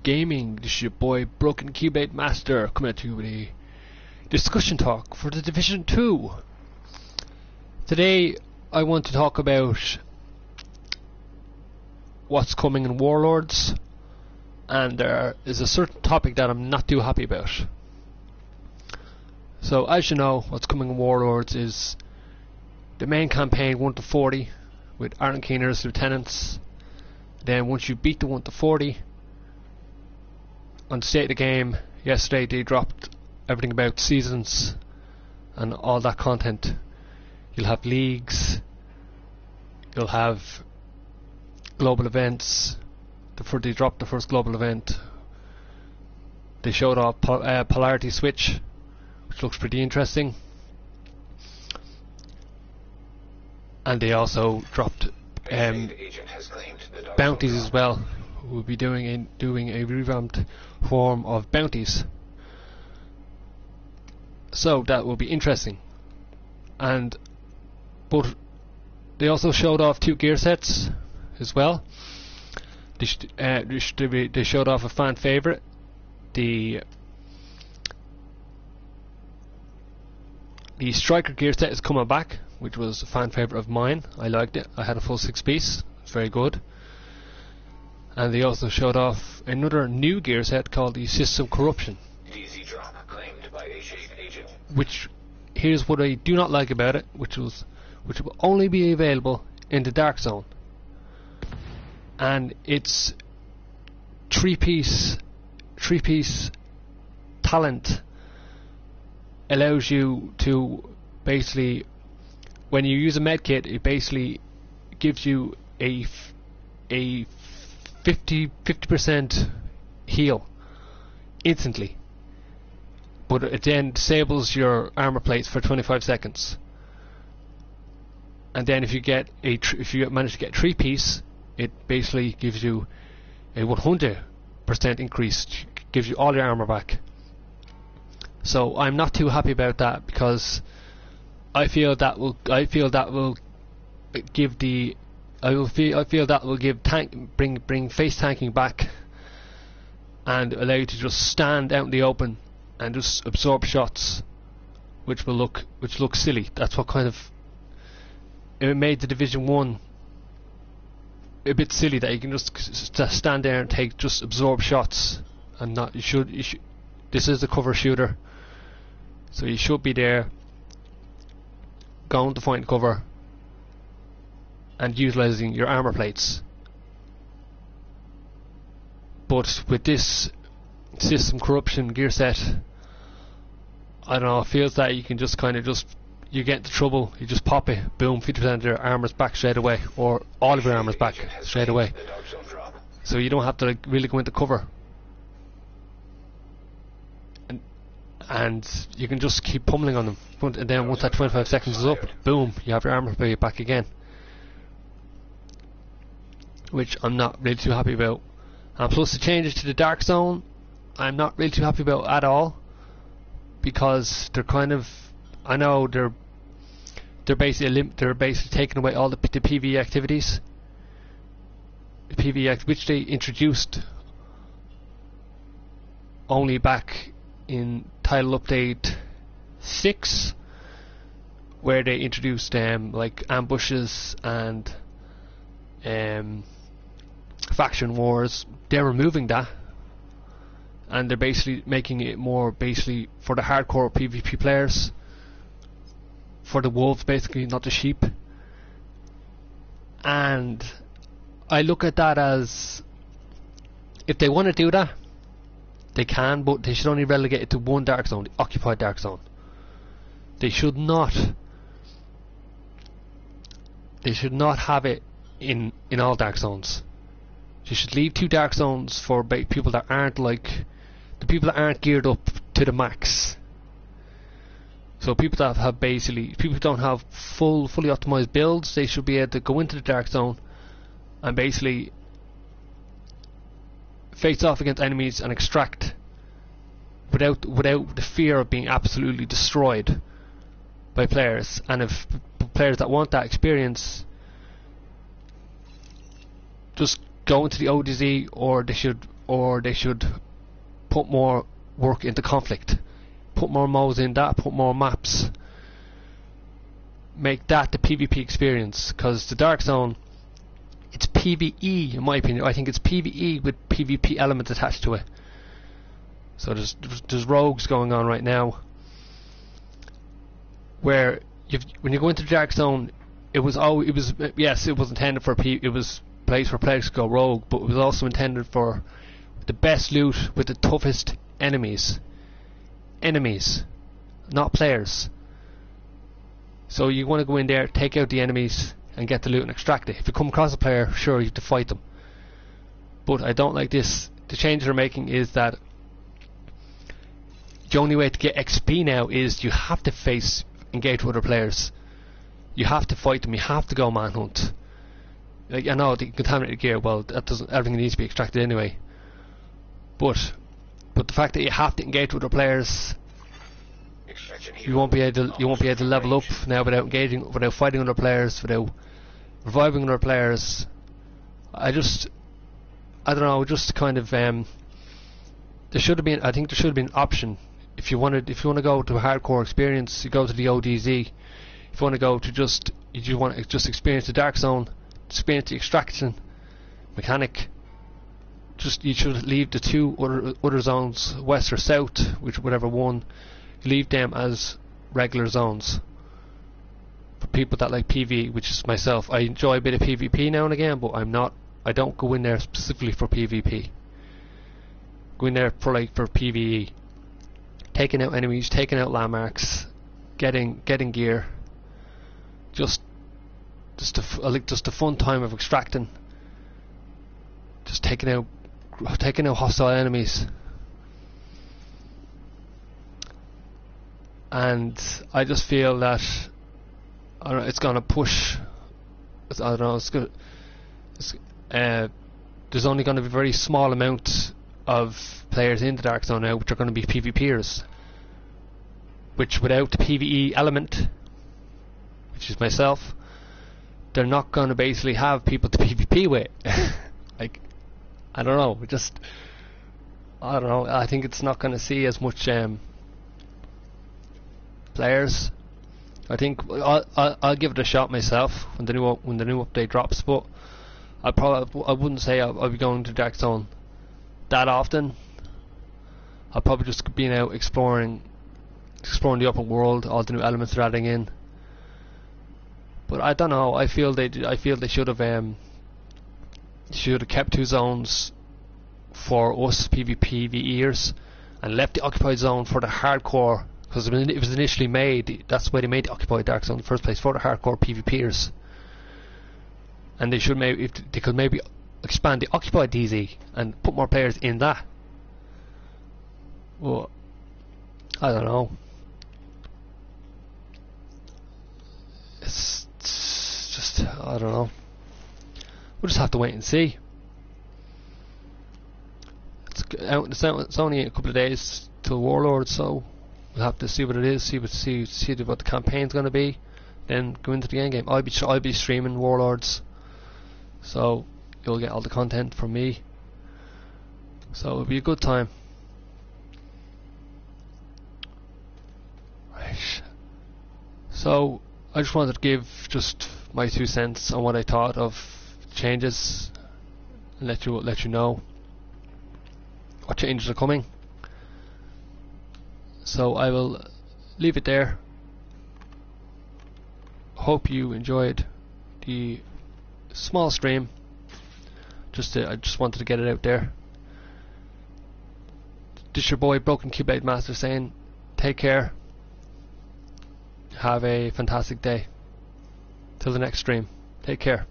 Gaming. This is your boy Broken Keyblade Master coming at you with a discussion talk for the Division 2. Today I want to talk about what's coming in Warlords, and there is a certain topic that I'm not too happy about. So as you know, what's coming in Warlords is the main campaign 1 to 40 with Aaron Keener's lieutenants. Then once you beat the 1 to 40, on the state of the game yesterday they dropped everything about seasons and all that content. You'll have leagues, you'll have global events. They dropped the first global event. They showed off Polarity Switch, which looks pretty interesting, and they also dropped bounties as well. We'll be doing a revamped form of bounties, so that will be interesting. But they also showed off 2 gear sets as well. They showed off a fan favorite, the Striker gear set is coming back, which was a fan favorite of mine. I liked it. I had a full 6-piece. It's very good. And they also showed off another new gear set called the System Corruption. DZ drop claimed by agent. Which, here's what I do not like about it, which will only be available in the Dark Zone. And it's 3-piece talent allows you to basically, when you use a medkit, it basically gives you a 50% heal instantly, but it then disables your armor plates for 25 seconds. And then if you manage to get 3-piece, it basically gives you a 100% increase, gives you all your armor back. So I'm not too happy about that, because I feel that will bring face tanking back and allow you to just stand out in the open and just absorb shots, which look silly. That's what kind of it made the Division 1 a bit silly, that you can just stand there and absorb shots, and not. You should. This is a cover shooter, so you should be there, going to find cover and utilizing your armor plates. But with this System Corruption gear set, I don't know, it feels that you can just you get into trouble, you just pop it, boom, 50% of your armor's back straight away, or all of your armor's back straight away. So you don't have to really go into cover. And you can just keep pummeling on them, and then once that 25 seconds is up, boom, you have your armor plate back again, which I'm not really too happy about. And plus the changes to the Dark Zone, I'm not really too happy about at all, because they're I know they're basically taking away all the PvE activities, which they introduced only back in Title Update 6, where they introduced like ambushes and faction wars. They're removing that, and they're basically making it more basically for the hardcore PvP players, for the wolves basically, not the sheep. And I look at that as, if they want to do that, they can, but they should only relegate it to one Dark Zone, the Occupied Dark Zone. They should not have it in all Dark Zones. You should leave 2 Dark Zones for people that aren't geared up to the max. So people that have people who don't have fully optimized builds, they should be able to go into the Dark Zone and basically face off against enemies and extract without the fear of being absolutely destroyed by players. And if players that want that experience just go into the ODZ, or they should or they should put more work into conflict, put more modes in that, put more maps, make that the PvP experience. Because the Dark Zone, it's PvE in my opinion. I think it's PvE with PvP elements attached to it. So there's rogues going on right now where when you go into the Dark Zone, it was intended for it was a place for players to go rogue, but it was also intended for the best loot with the toughest enemies, not players. So you want to go in there, take out the enemies, and get the loot and extract it. If you come across a player, sure, you have to fight them. But I don't like this. The change they're making is that the only way to get XP now is you have to engage with other players. You have to fight them. You have to go manhunt. Like, I know the contaminated gear. Well, that doesn't. Everything needs to be extracted anyway. But the fact that you have to engage with other players, you won't be able to level up now without fighting other players, without reviving other players. I don't know. Just kind of there should have been. I think there should have been an option. If you want to go to a hardcore experience, you go to the ODZ. If you want to go to just experience the Dark Zone, experience the extraction mechanic, you should leave the two other zones, west or south, whichever one, leave them as regular zones for people that like PvE, which is myself. I enjoy a bit of PvP now and again, but I don't go in there specifically for PvP. Go in there for PvE, taking out enemies, taking out landmarks, getting gear. Just the fun time of extracting. Just taking out hostile enemies. And I just feel that it's gonna push. There's only going to be a very small amount of players in the Dark Zone now, which are going to be PvPers. Which, without the PvE element, which is myself, they're not going to basically have people to PvP with. Like, I don't know. I don't know. I think it's not going to see as much players. I think I'll give it a shot myself when the new update drops, but I wouldn't say I'll be going to Dark Zone that often. I'll probably just be out exploring the open world, all the new elements they're adding in. But I don't know. I feel they should have kept two zones for us PvPers and left the occupied zone for the hardcore, because it was initially made. That's why they made the occupied Dark Zone in the first place, for the hardcore PvPers. And they should they could maybe expand the occupied DZ and put more players in that. Well, I don't know. It's just, I don't know. We'll just have to wait and see. It's only a couple of days till Warlords, so we'll have to see what it is, see what the campaign's going to be, then go into the end game. I'll be streaming Warlords, so you'll get all the content from me. So it'll be a good time. Right. So I just wanted to give just my 2 cents on what I thought of changes, and let you know what changes are coming. So I will leave it there. Hope you enjoyed the small stream. I just wanted to get it out there. This is your boy Broken Keyblade Master saying, take care. Have a fantastic day. Till the next stream. Take care.